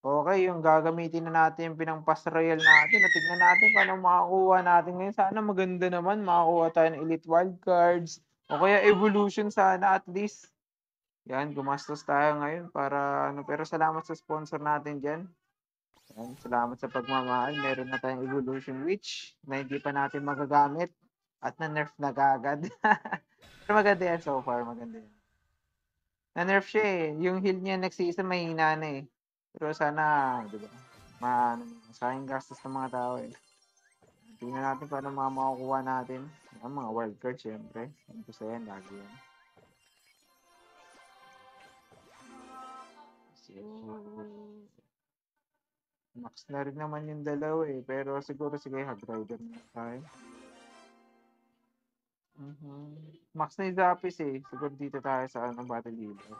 Okay, yung gagamitin na natin yung pinang-pass royal natin at tignan natin kung anong makakuha natin ngayon. Sana maganda naman, makakuha tayo ng elite wildcards o kaya evolution sana at least. Yan, gumastos tayo ngayon para ano, pero salamat sa sponsor natin diyan. Yan, salamat sa pagmamahal. Meron na tayong evolution witch na hindi pa natin magagamit at na-nerf na kaagad. Pero maganda yan so far, maganda yan. Na-nerf siya eh. Yung heal niya next season mahina na eh. Pero sana, di ba? Sayang gastos ng mga tao eh. Tingnan natin kung ano mga makukuha natin. Yan, mga wildcard syempre. Gusto yan, lagi yan. So, max na rin naman yung dalawa eh. Pero siguro sige, hag rider na tayo. Max na yung Zapis eh. Siguro dito tayo sa battle healer.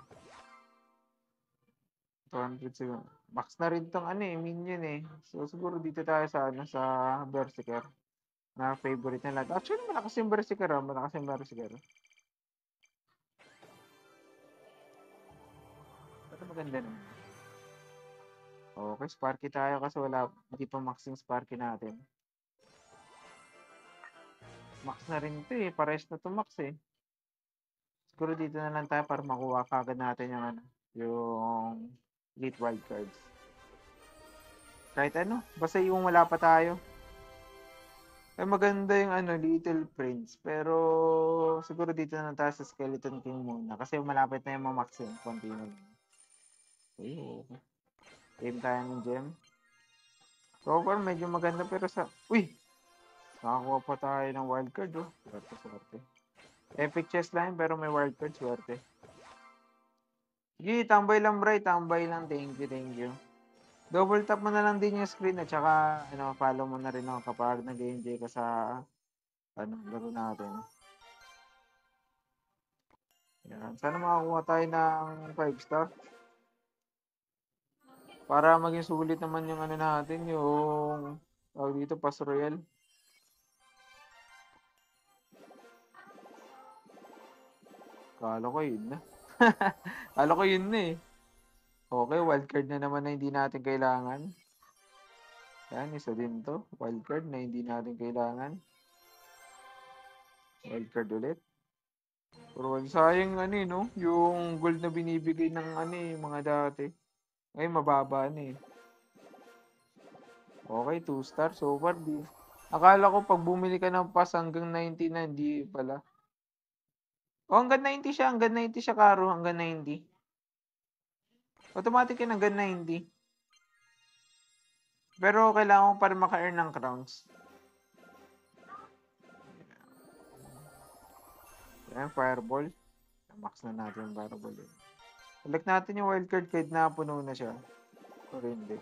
200 siguro. Max na rin tong minion eh. So siguro dito tayo sa Berserker. Na favorite na lahat. Actually, malakas yung Berserker malakas yung Berserker. Pero maganda naman. Okay, Sparky tayo kasi hindi pa max yung Sparky natin. Max na rin ito eh. Pares na to max eh. Siguro dito na lang tayo para makuha kagad natin yung elite wildcards. Kahit basta yung wala pa tayo. Maganda yung Little Prince. Pero siguro dito na lang tayo sa Skeleton King muna. Kasi malapit na yung ma-max yun. Konti na lang. Okay. Game tayo ng gem. So far, medyo maganda pero Uy! Nakakuha pa tayo ng wildcard Swerte. Epic chest line pero may wildcard. Swerte. Sige, tambay lang bro. Tambay lang. Thank you. Double tap mo na lang din yung screen at saka follow mo na rin ako kapag nag-enjoy ka sa laro natin. Yan. Sana makakuha tayo ng 5 star. Para maging sulit naman yung natin, yung dito, Pass Royal. Kala ko yun na. Kala ko yun na eh. Okay, wildcard na naman na hindi natin kailangan. Yan, isa din to. Wildcard na hindi natin kailangan. Wildcard ulit. Pero sayang no? Yung gold na binibigay ng mga dati. Ay, mababa na eh. Okay, 2 star. So far, akala ko pag bumili ka ng pass hanggang 90 na, hindi pala. Hanggang 90 siya. Hanggang 90 siya, Karo. Hanggang 90. Automatic yun hanggang 90. Pero kailangan mo pa rin maka-earn ng crowns. Ayan, fireball. Max na natin yung fireball. Select natin yung wildcard kahit na puno na siya. Or hindi.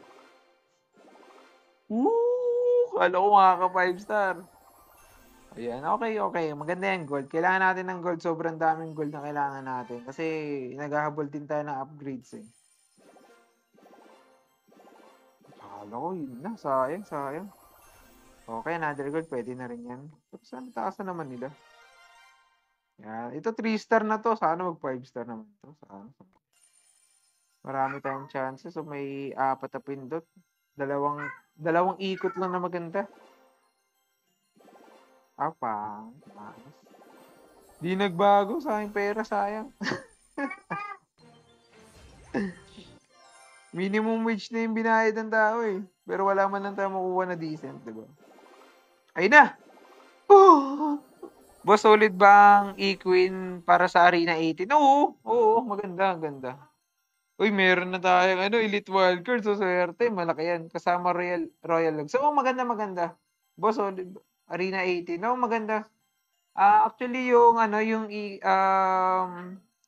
Woo! Kala ko makaka 5 star. Ayan, okay. Maganda yan, gold. Kailangan natin ng gold. Sobrang daming gold na kailangan natin. Kasi naghahabol din tayo ng upgrades eh. Kala ko yun na. Sayang. Okay, another gold. Pwede na rin yan. Pero saan taasan naman nila? Yan. Ito 3 star na to. Sana mag 5 star naman to. Sana. Marami tayong chances. So may 4 na pindot. Dalawang ikot lang na maganda. Nice. Di nagbago sa aking pera, sayang. Minimum wage na yung binayad ng tao eh. Pero wala man lang tayo makuha na decent, diba? Ayun na! Oh! Boss, solid bang E-Queen para sa Arena 18? Oo, maganda, ganda. Uy, meron na tayong Elite Wildcard. So, swerte, malaki yan. Kasama Royal Log. So, maganda. Boss, solid. Arena 18. Maganda. Actually, yung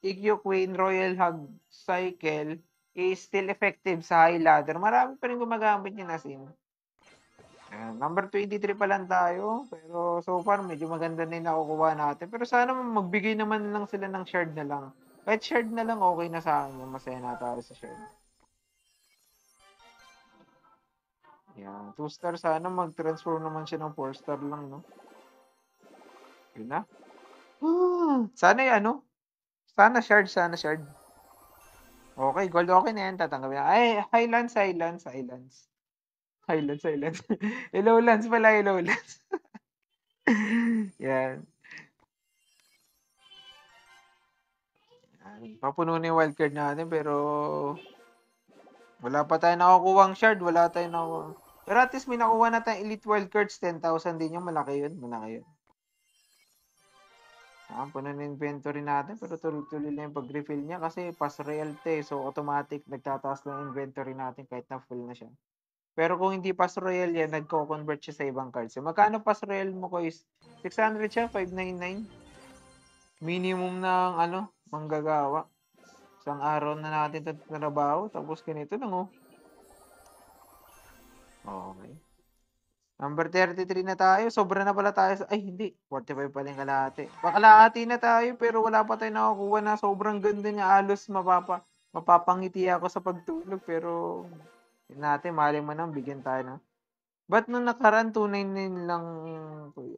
EQ Queen Royal Hug Cycle is still effective sa high ladder. Marami pa rin gumagamit niya na sim. Number 23 pa lang tayo. Pero so far, medyo maganda na yung nakukuha natin. Pero sana magbigay naman lang sila ng shard na lang. Kahit shard na lang, okay na sa akin. Masaya na tayo sa shard. Yan. 2 star sana. Mag-transform naman siya ng 4 star lang, no? Yun na. Sana sana shard. Okay, gold okay na yan, tatanggapin na. Ay, Highlands, Highlands, Highlands. Highlands, Highlands. Hello Lands pala, Hello Lands. Yan. Papuno na yung wildcard natin pero wala pa tayong nakukuhang shard, wala tayong nakukuha. Pero at least may nakuha na tayong elite wildcards, 10,000 din yung malaki yun, malaki yun. Puno na inventory natin pero tuloy-tuloy lang yung pag-refill niya kasi pass royalty, so automatic nagtataas lang inventory natin kahit na full na siya. Pero kung hindi pass royal yan, nagko-convert siya sa ibang cards. So, magkano pass royal mo ko is 600 siya, 599. Minimum ng ano, manggagawa. Isang araw na natin trabaho, tapos ganito lang oh. Okay. Number 33 na tayo. Sobra na pala tayo. Ay, hindi. 45 pala yung kalahati. Pakalahati na tayo, pero wala pa tayo nakakuha na sobrang ganda niya. Halos mapapangiti ako sa pagtulog. Pero, yun natin, mali mo nang bigyan tayo na. Ba't nung nakaraan 299 lang?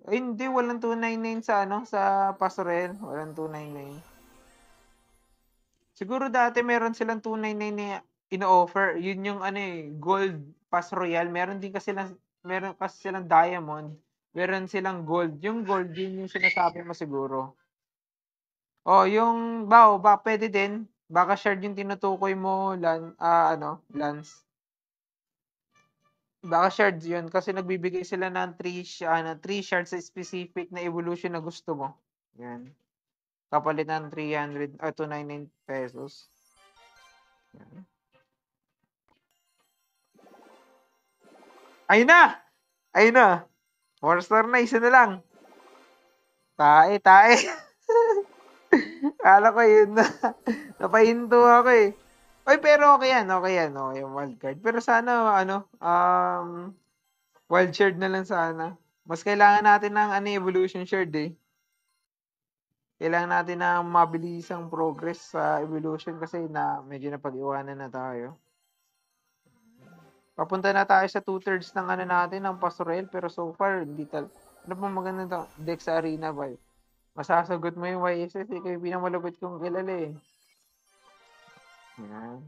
Ay, hindi. Walang 299 sa ano, sa Pastorel. Walang 299. Siguro dati meron silang 299 na ino-offer. Yun yung ano eh, Gold Pass Royal. Meron kasi silang Diamond. Meron silang Gold. Yung Gold, yun yung sinasabi mo siguro. Oh, yung pwede din. Baka shard yung tinutukoy mo, Lance. Baka shards yun kasi nagbibigay sila ng 3 shards sa specific na evolution na gusto mo. Yan. Kapalit ng 299 pesos. Yan. Ayun na! Ayun na! 4-star na, isa na lang. Tae. Kala ko yun na. Napahinto ako eh. Oy, pero okay yan. Okay yung wild card. Pero sana, wild shard na lang sana. Mas kailangan natin ng evolution shard eh. Kailangan natin ng mabilisang progress sa evolution kasi medyo napag-iwanan na tayo. Papunta na tayo sa 2/3 ng natin, ng Pastorel, pero so far, hindi ano pa maganda deck sa arena ba? Masasagot mo yung YSS, kayo pinamalupit kong kilala eh. Yan.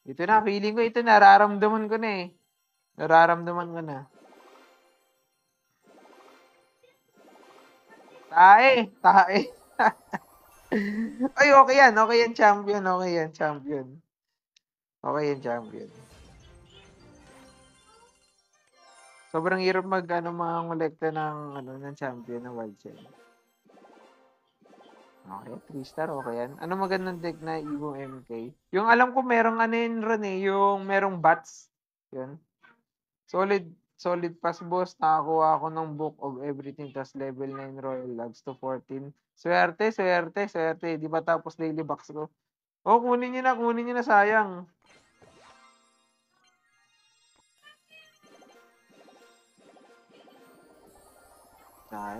Ito na, feeling ko ito, nararamdaman ko na eh. Nararamdaman ko na. Tae. Ay, okay yan, champion, champion. Okay yan, champion. Sobrang hirap mga kolekta ng champion ng wild shell. Okay, 3-star, okay yan. Ano magandang deck na Evo MK? Yung alam ko merong yun ron eh, yung merong bats. Yun. Solid pass boss. Nakakuha ako ng Book of Everything tas level 9 Royal Logs to 14. Swerte. Di ba tapos daily box ko? Oh, kunin nyo na, sayang.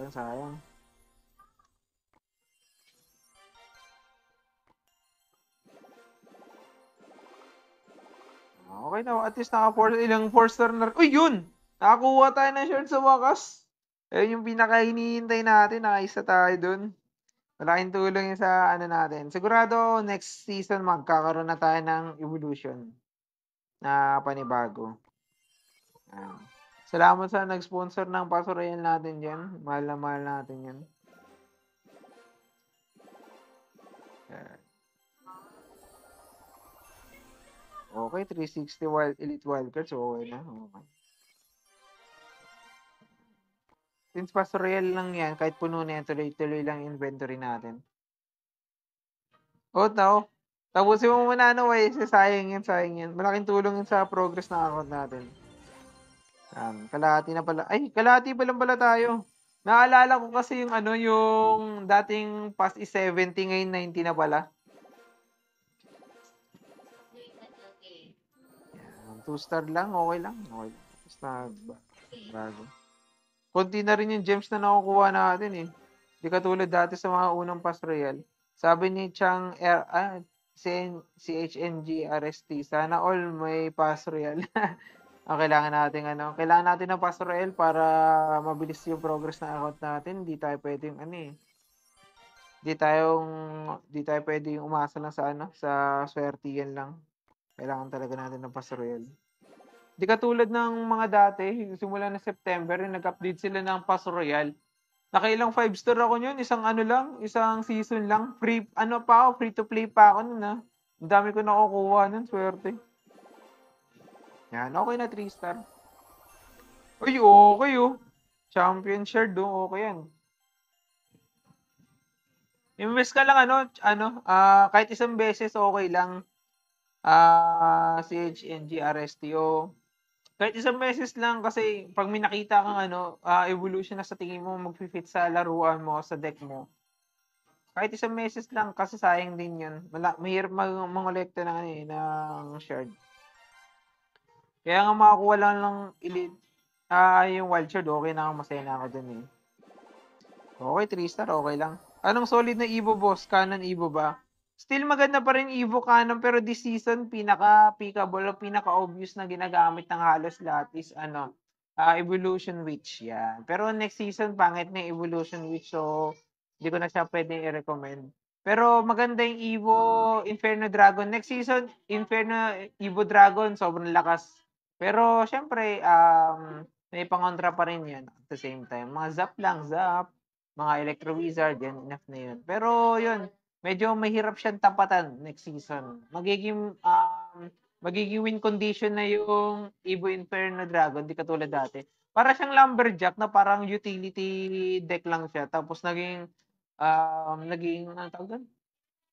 Sayang. Okay na, at least ilang 4-star na. Uy, yun! Nakakuha tayo ng short sa wakas. Ayun yung pinaka-hinihintay natin. Nakaisa tayo dun. Malaking tulong yun sa natin. Sigurado next season magkakaroon na tayo ng evolution na panibago. Salamat sa nag-sponsor ng pasurayan natin dyan. Mahal na mahal natin yan. Okay, 360 Elite Wildcards. Okay na. Okay. Since pastorial lang yan, kahit puno na yan, tuloy-tuloy lang inventory natin. Tapusin mo muna sayang yan. Malaking tulong yun sa progress ng account natin. Kalahati na pala. Ay, kalahati pa lang pala tayo. Naalala ko kasi yung dating past is 70, ngayon 90 na pala. 2-star lang, okay lang. Okay. Basta bago. Konti na rin yung gems na nakukuha natin eh. Hindi katulad dati sa mga unang pass royal. Sabi ni CHNG RST, sana all may pass royal. Kailangan natin ng pass royal para mabilis yung progress ng account natin. Hindi tayo pwedeng Di tayo pwedeng umasa lang sa ano, sa swertihan lang. Kailangan talaga natin ng Pass Royal. Di katulad ng mga dati, simula ng September, nag-update sila ng Pass Royal. Nakailang 5-star ako niyon, isang ano lang, isang season lang. Free, ano pa ako, free to play pa ako nun ah. Ang dami ko nakukuha nun, swerte. Yan, okay na 3-star. Uy, okay oh. Champion shard oh, okay yan. Invest ka lang kahit isang beses okay lang. CHNG, RSTO. Kahit isang beses lang kasi pag may nakita kang evolution na sa tingin mo magfi-fit sa laruan mo, sa deck mo. Kahit isang beses lang kasi sayang din 'yun. Mahirap mangolekta ng shard. Kaya nga makakuha lang ng elite yung wild shard, okay na ako, masaya na ako dun eh. Okay, 3-star, okay lang. Anong solid na Evo boss? Canon Evo ba? Still maganda pa rin Evo Canon pero this season pinaka-pickable o pinaka-obvious na ginagamit ng halos lahat is Evolution Witch yan. Pero next season pangit na yung Evolution Witch so hindi ko na siya pwedeng i-recommend. Pero maganda yung Evo Inferno Dragon. Next season, Inferno Evo Dragon, sobrang lakas. Pero syempre, may pangontra pa rin yan at the same time. Mga zap lang, zap. Mga Electro Wizard, yan, enough na yun. Pero yun, medyo mahirap siyang tapatan next season. Magiging win condition na yung Evo Inferno Dragon, di katulad dati. Para siyang lumberjack na parang utility deck lang siya. Tapos ano tawag doon?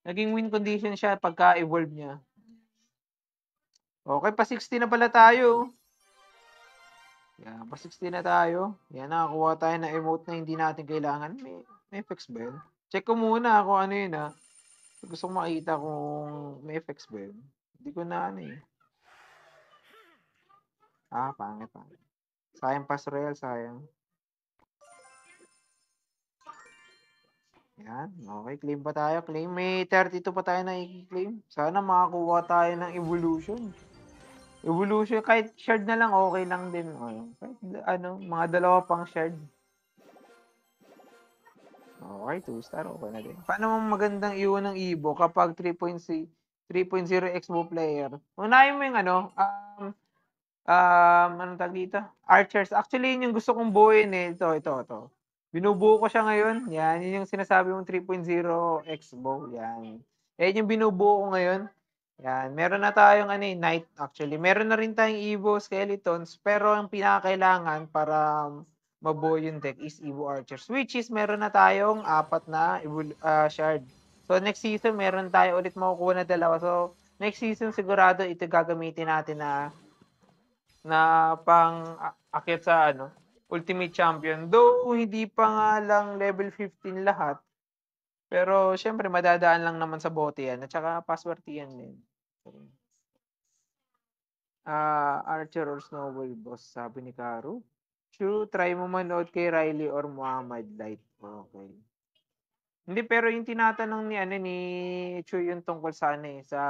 Naging win condition siya pagka-evolve niya. Okay, pa 60 na pala tayo. Yan, pa 60 na tayo. Yan, nakakuha tayo ng emote na hindi natin kailangan. May FX ba yun? Check ko muna kung ano yun ha. Gusto kong makita kung may FX ba yun. Hindi ko na ano eh. Pangit. Sayang Pass Royal, sayang. Yan, okay. Claim pa tayo. Claim. May 32 pa tayo na i-claim. Sana makakuha tayo ng Evolution. Evolution, kahit shard na lang, okay lang din. Kahit mga dalawa pang shard. Okay, 2-star, okay na din. Paano mo magandang iwan ng Evo kapag 3.0 Expo player? Unahin mo yung anong tag dito? Archers. Actually, yun yung gusto kong buuin eh. Ito. Binubuo ko siya ngayon. Yan, yun yung sinasabi mong 3.0 Expo. Yan. Yan yung binubuo ko ngayon. Yan, meron na tayong Knight actually. Meron na rin tayong Evo Skeletons, pero ang pinakakailangan para mabuo yung deck is Evo Archers, which is meron na tayong 4 na shard. So next season meron tayo ulit makukuha na 2. So next season sigurado ito gagamitin natin na pang akyat sa Ultimate Champion. Though hindi pa nga lang level 15 lahat. Pero syempre madadaan lang naman sa bote yan at saka password yan din. Archer or Snowball boss, sabi ni Karu. True, try mo manood kay Riley or Muhammad Light. Okay. Hindi, pero yung tinatanong ni Chu yung tungkol sa sa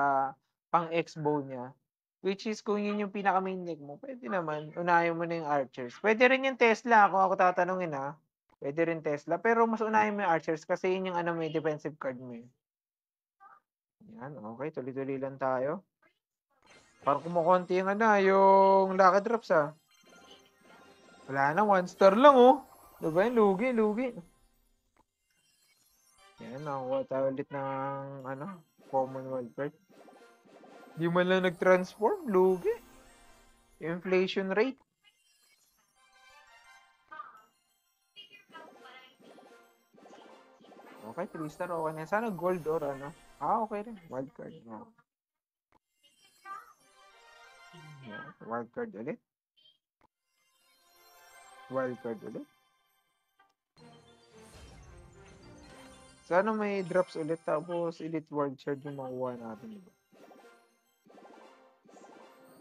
pang-expo niya. Which is, kung yun yung pinaka-main deck mo, pwede naman. Unahin mo na yung Archers. Pwede rin yung Tesla, kung ako tatanungin Pwede rin Tesla. Pero mas unahin mo yung Archers kasi yun yung may defensive card mo yun. Yan, okay. Tuloy-tuloy lang tayo. Parang kumukonti yung Lucky Drops Wala na, 1-star lang Diba yun? Lugi. Yan, nakakuha tayo ulit ng common world card. Di man lang nag-transform, lugi. Inflation rate. Okay, 3-star, okay na. Sana gold or okay rin. Wild card. Yeah, wild card ulit. Sana may drops ulit tapos elite world shard yung makuha natin.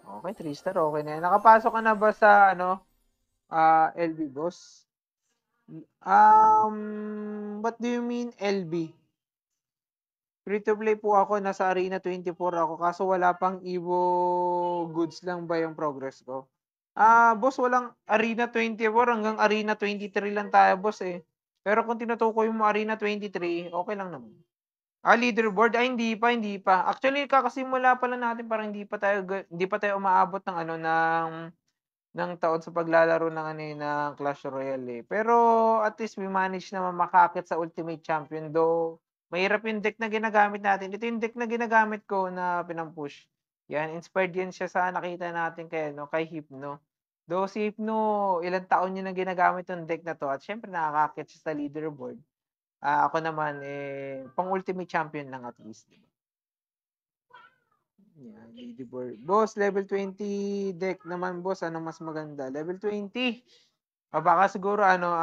Okay, 3-star, okay na. Nakapasok ka na ba sa LB boss? What do you mean LB? Free to play po ako, nasa Arena 24 ako, kaso wala pang Evo goods lang ba yung progress ko? Boss, walang Arena 24 hanggang Arena 23 lang tayo, boss eh. Pero kung tinutukoy mo Arena 23, okay lang naman. Leaderboard? Ay hindi pa. Actually kakasimula pa lang natin parang hindi pa tayo umaabot ng ano, ng taon sa paglalaro ng ano, ng Clash Royale, eh. Pero at least we manage naman makaakyat sa Ultimate Champion, though mahirap yung deck na ginagamit natin. Ito yung deck na ginagamit ko na pinang-push. Yan, inspired yan siya sa nakita natin kay ano, kay Hypno. Though si Hypno, ilang taon niya na ginagamit yung deck na 'to at siyempre nakakaakyat siya sa leaderboard. Ako naman, pang-Ultimate Champion lang at least, 'di ba? Yan, leaderboard. Boss, level 20 deck naman, boss. Ano mas maganda? Level 20. O baka siguro ano,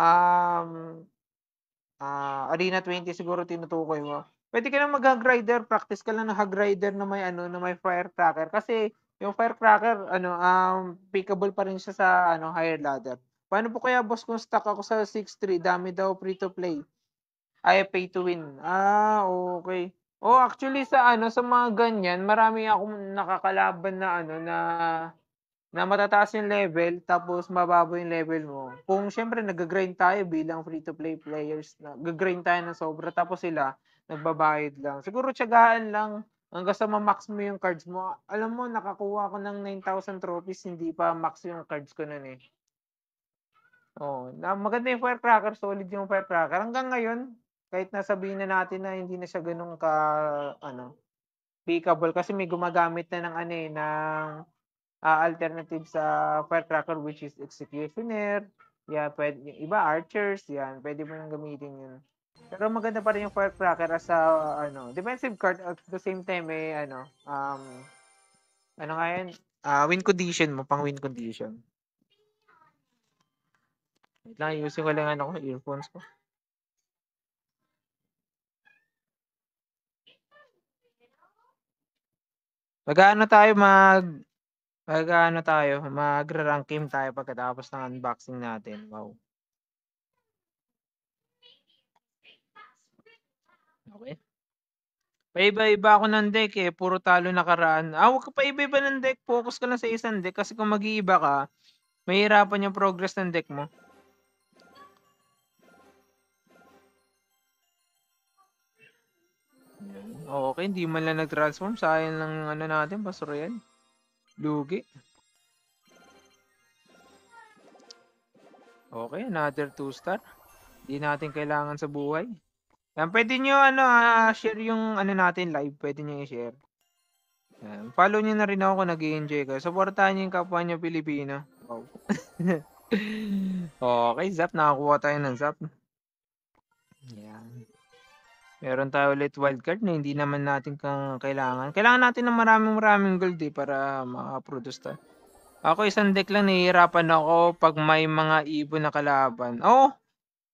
Arena 20 siguro tinutukoy mo. Pwede ka na mag-hog rider, practice ka lang ng hog rider na may ano, na may firecracker kasi yung firecracker ano, pickable pa rin siya sa ano, higher ladder. Paano po kaya boss kung stuck ako sa 6-3, dami daw free to play? Ay, pay to win. Okay. Oh, actually sa ano, sa mga ganyan, marami akong nakakalaban na ano, na matataas yung level tapos mababa yung level mo. Kung siyempre nag-grind tayo bilang free-to-play players, nag-grind tayo ng sobra tapos sila nagbabayad lang. Siguro tiyagaan lang hanggang sa ma-max mo yung cards mo. Alam mo, nakakuha ko ng 9,000 trophies, hindi pa max yung cards ko nun eh. Oh, na maganda yung firecracker, solid yung firecracker. Hanggang ngayon, kahit na sabihin na natin na hindi na siya gano'n ka ano, pickable kasi may gumagamit na ng ano ng alternative sa firecracker which is executioner. Yeah, pwede, yung iba archers, yan, pwede mo nang gamitin yun. Pero maganda pa rin yung firecracker as a ano, defensive card at the same time ano nga yan? Win condition mo, pang win condition. Wait lang, ayusin ko lang ano ko, earphones ko. Magra-rank game tayo pagkatapos ng unboxing natin. Wow. Okay. Paiba-iba ako ng deck eh, puro talo nakaraan. Huwag ka paiba-iba ng deck, focus ka lang sa isang deck kasi kung mag-iiba ka, mahihirapan yung progress ng deck mo. Okay, hindi man lang nag-transform. Sayang lang ano natin, basura yan. Lugi. Okay, another 2-star. Hindi natin kailangan sa buhay. Yan, pwede nyo share yung ano natin live. Pwede nyo i-share. Yan. Follow nyo na rin ako kung nag-i-enjoy kayo. Supportahan nyo yung kapwa nyo Pilipino. Wow. Okay, Zap. Nakakuha tayo ng Zap. Yan. Meron tayo ulit wildcard na hindi naman natin kailangan. Kailangan natin ng maraming gold para makaproduce tayo. Ako isang deck lang nahihirapan ako pag may mga ibon na kalaban.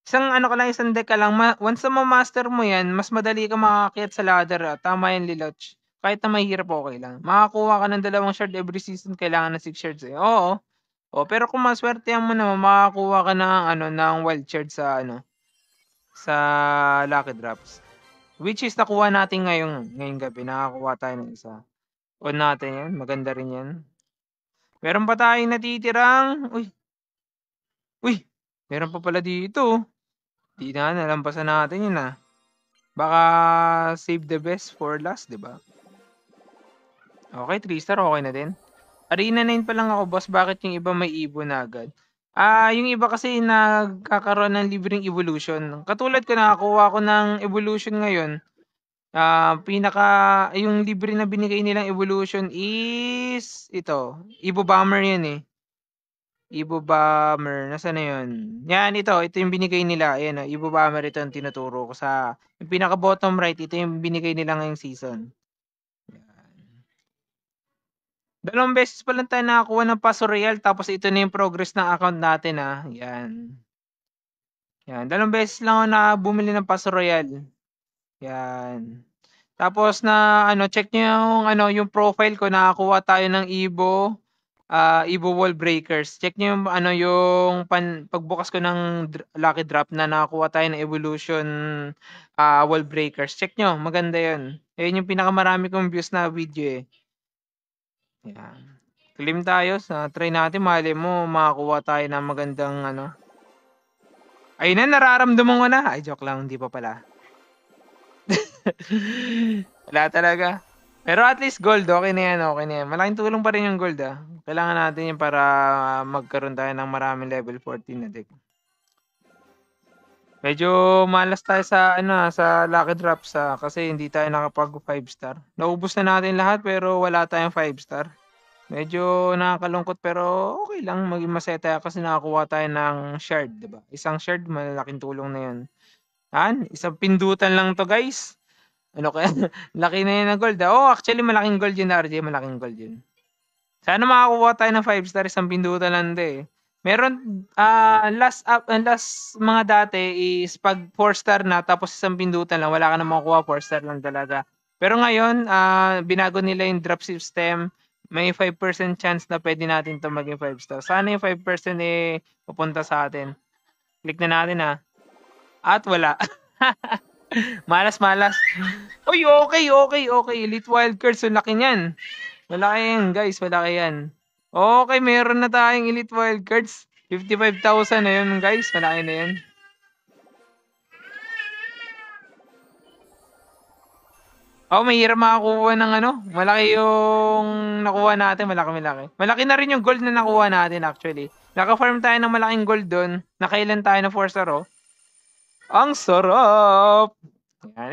Isang deck ka lang. Once na ma-master mo yan, mas madali ka makakakyat sa ladder. Tama yan, Liloch. Kahit na mahirap, okay lang. Makakuha ka ng 2 shard every season, kailangan ng 6 shards eh. Oo. Pero kung maswertehan mo naman, makakuha ka ng wild shard sa lucky drops. Which is nakuha natin ngayong gabi. Nakakuha tayo ng isa. On natin yan. Maganda rin yan. Meron pa tayong natitirang. Uy! Meron pa pala dito. Di na, nalampasan natin yun Baka save the best for last, di ba? Okay, 3-star, okay na din. Arena 9 pa lang ako, boss. Bakit yung iba may ibon na agad? Yung iba kasi nagkakaroon ng libreng evolution. Katulad ko, nakakuha ko ng evolution ngayon. Yung libre na binigay nilang evolution is ito. Evo Bomber yan eh. Evo Bomber. Nasaan na yun? Yan, ito. Ito yung binigay nila. Ayan, Evo Bomber. Ito yung tinuturo ko sa... Yung pinaka-bottom right, ito yung binigay nila ngayong season. Yan. 2 beses pa lang tayo nakakuha ng Paso Real. Tapos ito na yung progress ng account natin Yan. Yan. 2 beses lang ako bumili ng Paso Royal. Yan. Tapos check nyo yung profile ko. Nakakuha tayo ng Evo Wall Breakers. Check nyo yung pagbukas ko ng lucky drop na nakakuha tayo ng Evolution Wall Breakers. Check nyo, maganda yun. Yun yung pinakamarami kong views na video eh. Yan. Claim tayo. Try natin, mali mo, makakuha tayo ng magandang Ayun na, nararamdaman ko na. Ay, joke lang, hindi pa pala. Wala talaga. Pero at least gold, okay na yan, okay na yan. Malaking tulong pa rin yung gold, ah. Kailangan natin yan para magkaroon tayo ng maraming level 14 na deck. Medyo malas tayo sa sa Lucky Drops kasi hindi tayo nakapag 5 star. Naubos na natin lahat pero wala tayong 5 star. Medyo nakakalungkot pero okay lang maging masaya tayo kasi nakakuha tayo ng shard, 'di ba? Isang shard malaking tulong na 'yun. Isang pindutan lang 'to, guys. Ano kaya? Laki na 'yun ng gold. Oh, actually malaking gold 'yun, RJ, malaking gold 'yun. Sana makakuha tayo ng 5 star, isang pindutan lang 'to eh. Meron last mga dati is pag 4 star na tapos isang pindutan lang wala ka na makukuha, 4 star lang talaga. Pero ngayon, binago nila yung drop system. May 5% chance na pwede natin 'to maging 5 star. Sana yung 5% eh pupunta sa atin. Click na natin At wala. Malas-malas. Uy, okay. Elite wildcards, so laki niyan. Malaki yan, guys. Malaki yan. Okay, meron na tayong Elite Wildcards. 55,000 na yun, guys. Malaki na yan. Mahirap makakuha ng malaki yung nakuha natin. Malaki. Malaki na rin yung gold na nakuha natin, actually. Naka-farm tayo ng malaking gold doon. Nakailan tayo na 4 star, oh. Ang sarap! Yan.